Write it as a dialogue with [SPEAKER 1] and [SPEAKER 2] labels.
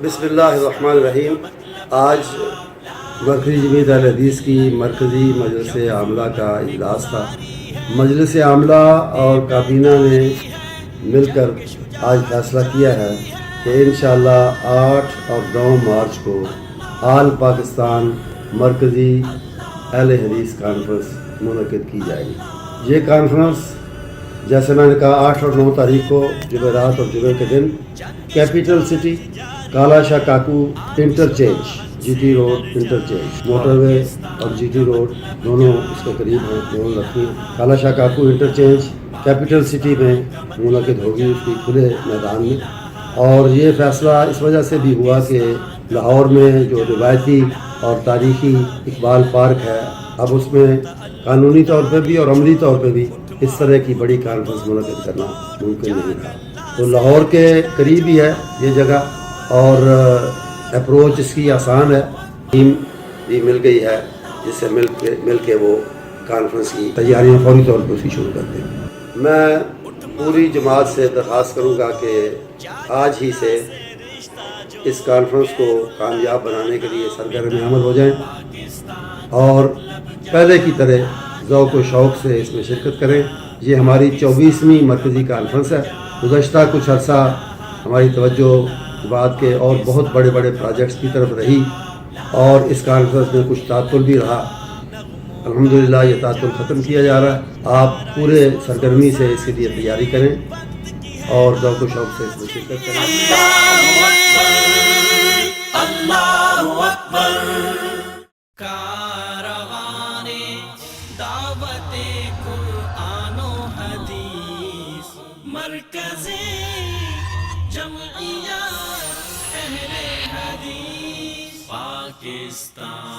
[SPEAKER 1] بسم اللہ الرحمن الرحیم۔ آج مرکزی جمعیت اہل حدیث کی مرکزی مجلس عاملہ کا اجلاس تھا۔ مجلس عاملہ اور کابینہ نے مل کر آج فیصلہ کیا ہے کہ انشاءاللہ 8 اور 9 مارچ کو آل پاکستان مرکزی اہل حدیث کانفرنس منعقد کی جائے گی۔ یہ کانفرنس جیسے میں نے کہا 8 اور 9 تاریخ کو جمعرات اور جمعے کے دن capital city Kala Shah Kaku interchange G T road interchange motorway اور جی ٹی روڈ دونوں اس کے قریب ہیں، دونوں لگتی ہیں۔ کالا Shah Kaku interchange capital city میں منعقد ہوگی، اس کی کھلے میدان میں۔ اور یہ فیصلہ اس وجہ سے بھی ہوا کہ لاہور میں جو روایتی اور تاریخی اقبال پارک ہے، اب اس میں قانونی طور پہ بھی اور عملی طور پہ بھی اس طرح کی بڑی کانفرنس منعقد کرنا ممکن نہیں تھا۔ تو لاہور کے قریب ہی ہے یہ جگہ اور اپروچ اس کی آسان ہے۔ ٹیم بھی مل گئی ہے جس سے مل کے وہ کانفرنس کی تیاریاں فوری طور پر اس کی شروع کر دیں۔ میں پوری جماعت سے درخواست کروں گا کہ آج ہی سے اس کانفرنس کو کامیاب بنانے کے لیے سرگرم عمل ہو جائیں اور پہلے کی طرح ذوق و شوق سے اس میں شرکت کریں۔ یہ ہماری 24ویں مرکزی کانفرنس ہے۔ گزشتہ کچھ عرصہ ہماری توجہ بات کے اور بہت بڑے بڑے پروجیکٹس کی طرف رہی اور اس کانفرنس میں کچھ تعطل بھی رہا۔ الحمدللہ یہ تعطل ختم کیا جا رہا ہے۔ آپ پورے سرگرمی سے اس کے لیے تیاری کریں اور ذوق و شوق سے اس میں شرکت کریں۔
[SPEAKER 2] اللہ اکبر کارواں دعوت قرآن و حدیث مرکزی جمعیت اہل حدیث پاکستان۔